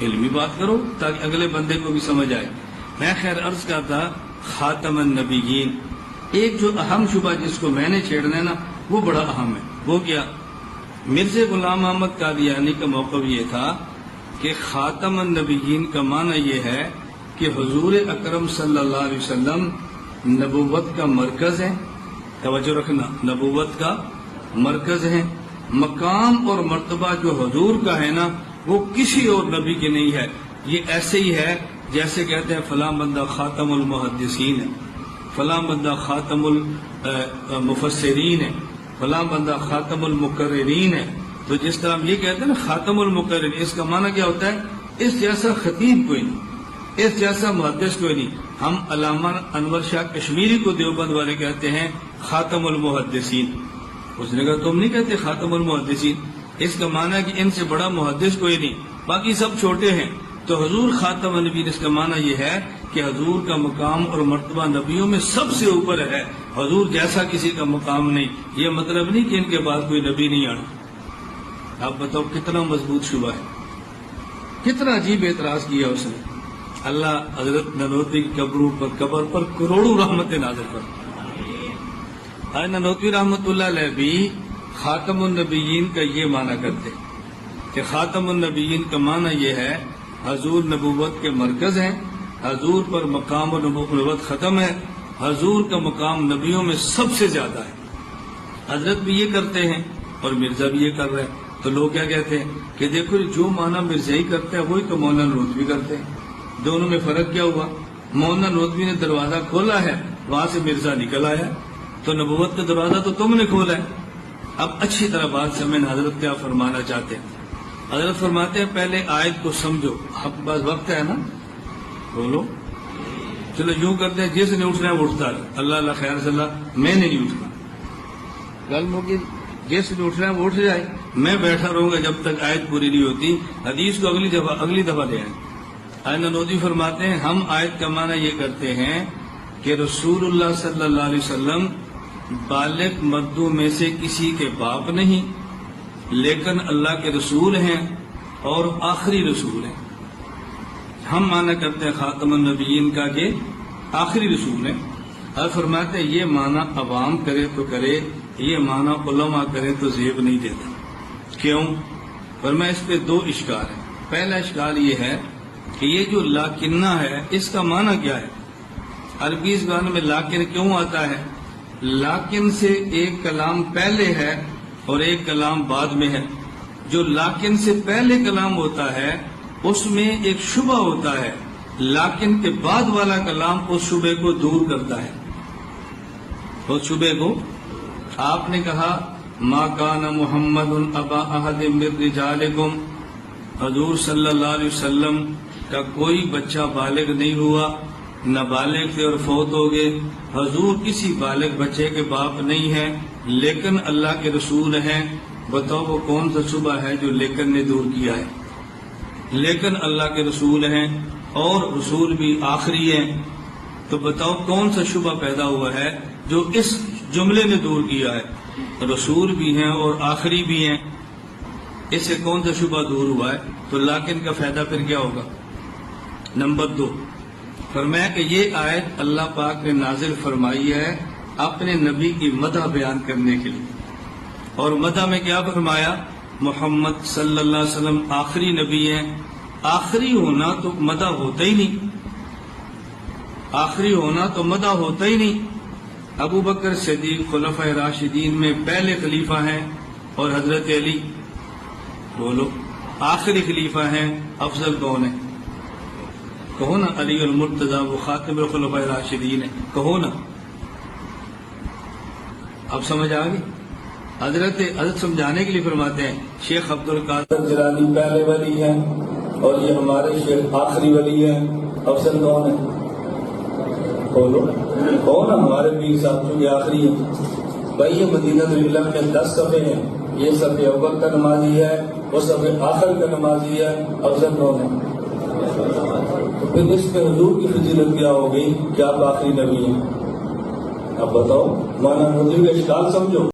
علمی بات کرو تاکہ اگلے بندے کو بھی سمجھ آئے. میں خیر عرض کرتا خاتم النبیین. ایک جو اہم شبہ جس کو میں نے چھیڑنا ہے نا وہ بڑا اہم ہے. وہ کیا؟ مرزا غلام احمد قادیانی کا موقف یہ تھا کہ خاتم النبیین کا معنی یہ ہے کہ حضور اکرم صلی اللہ علیہ وسلم نبوت کا مرکز ہے. توجہ رکھنا، نبوت کا مرکز ہے. مقام اور مرتبہ جو حضور کا ہے نا وہ کسی اور نبی کی نہیں ہے. یہ ایسے ہی ہے جیسے کہتے ہیں فلاں بندہ خاتم المحدثین ہے، فلاں بندہ خاتم المفسرین ہے، فلاں بندہ خاتم المقررین ہے. تو جس طرح ہم یہ کہتے ہیں نا خاتم المقررین، اس کا معنی کیا ہوتا ہے؟ اس جیسا خطیب کوئی نہیں، اس جیسا محدث کوئی نہیں. ہم علامہ انور شاہ کشمیری کو دیوبند والے کہتے ہیں خاتم المحدثین. اس نے کہا تم نہیں کہتے خاتم المحدثین؟ اس کا معنی ہے کہ ان سے بڑا محدث کوئی نہیں، باقی سب چھوٹے ہیں. تو حضور خاتم النبی، اس کا معنی یہ ہے کہ حضور کا مقام اور مرتبہ نبیوں میں سب سے اوپر ہے. حضور جیسا کسی کا مقام نہیں. یہ مطلب نہیں کہ ان کے بعد کوئی نبی نہیں آنا. آپ بتاؤ کتنا مضبوط شبہ ہے، کتنا عجیب اعتراض کیا اس نے. اللہ حضرت ننوتوی کی قبر پر کروڑوں رحمتیں نازل کر. ننوتوی رحمت اللہ علیہ بھی خاتم النبیین کا یہ معنی کرتے کہ خاتم النبیین کا معنی یہ ہے حضور نبوت کے مرکز ہیں، حضور پر مقام و نبوت ختم ہے، حضور کا مقام نبیوں میں سب سے زیادہ ہے. حضرت بھی یہ کرتے ہیں اور مرزا بھی یہ کر رہے ہیں. تو لوگ کیا کہتے ہیں کہ دیکھو جو معنی مرزا ہی کرتا ہے وہی تو مولانا ننوتوی کرتے ہیں. دونوں میں فرق کیا ہوا؟ مولانا ننوتوی نے دروازہ کھولا ہے، وہاں سے مرزا نکل آیا. تو نبوت کا دروازہ تو تم نے کھولا ہے. اب اچھی طرح بات سمجھنا حضرت کیا فرمانا چاہتے ہیں. حضرت فرماتے ہیں پہلے آیت کو سمجھو. آپ کے پاس وقت ہے نا؟ بولو. چلو یوں کرتے ہیں جس نے اٹھنا ہے وہ اٹھتا ہے. اللہ اللہ خیر صلی اللہ، میں نے نہیں اٹھنا. گل موقع جس نے اٹھنا ہے وہ اٹھ جائے. میں بیٹھا رہوں گا جب تک آیت پوری نہیں ہوتی. حدیث کو اگلی دفعہ لے آئیں. ننوتوی فرماتے ہیں ہم آیت کا معنی یہ کرتے ہیں کہ رسول اللہ صلی اللہ علیہ وسلم بالغ مردوں میں سے کسی کے باپ نہیں، لیکن اللہ کے رسول ہیں اور آخری رسول ہیں. ہم معنی کرتے ہیں خاتم النبیین کا کہ آخری رسول ہیں. اور فرماتے ہیں یہ معنی عوام کرے تو کرے، یہ معنی علماء کرے تو زیب نہیں دیتا. کیوں؟ فرمایا اس پہ دو اشکال ہیں. پہلا اشکال یہ ہے کہ یہ جو لاکنہ ہے اس کا معنی کیا ہے؟ عربی زبان میں لاکن کیوں آتا ہے؟ لاکن سے ایک کلام پہلے ہے اور ایک کلام بعد میں ہے. جو لاکن سے پہلے کلام ہوتا ہے اس میں ایک شبہ ہوتا ہے، لاکن کے بعد والا کلام اس شبے کو دور کرتا ہے. اس شبے کو آپ نے کہا ما کان محمد ابا احد من رجالکم، حضور صلی اللہ علیہ وسلم کا کوئی بچہ بالغ نہیں ہوا، نابالغ تھے اور فوت ہو گئے. حضور کسی بالغ بچے کے باپ نہیں ہیں لیکن اللہ کے رسول ہیں. بتاؤ وہ کون سا شبہ ہے جو لیکن نے دور کیا ہے؟ لیکن اللہ کے رسول ہیں اور رسول بھی آخری ہیں. تو بتاؤ کون سا شبہ پیدا ہوا ہے جو اس جملے نے دور کیا ہے؟ رسول بھی ہیں اور آخری بھی ہیں. اس سے کون سا شبہ دور ہوا ہے؟ تو لیکن کا فائدہ پھر کیا ہوگا؟ نمبر 2، فرمایا کہ یہ آیت اللہ پاک نے نازل فرمائی ہے اپنے نبی کی مدح بیان کرنے کے لیے. اور مدح میں کیا فرمایا؟ محمد صلی اللہ علیہ وسلم آخری نبی ہیں. آخری ہونا تو مدح ہوتا ہی نہیں، آخری ہونا تو مدح ہوتا ہی نہیں. ابو بکر صدیق خلفائے راشدین میں پہلے خلیفہ ہیں اور حضرت علی بولو آخری خلیفہ ہیں. افضل کون ہے؟ کہو نا علی المرتضیٰ، وہ خاتم الخلفاء راشدین ہے. کہو نا. اب سمجھ آ گئی؟ حضرت سمجھانے کے لیے فرماتے ہیں شیخ عبد القادر جیلانی پہلے ولی ہیں اور یہ ہمارے شیخ آخری ولی ہیں. افضل کون ہے؟ بولو. کہو نا ہمارے پیر صاحب چونکہ آخری ہیں. بھائی یہ مدینہ طیبہ میں 10 صفحے ہیں. یہ صفحے اول کا نمازی ہے، وہ صفحے آخر کا نمازی ہے. افضل کون ہے؟ تو پھر اس پہ حضور کی فضیلت کیا ہو گئی کہ آپ آخری نبی ہیں؟ اب بتاؤ، مولانا ننوتوی کا اشکال سمجھو.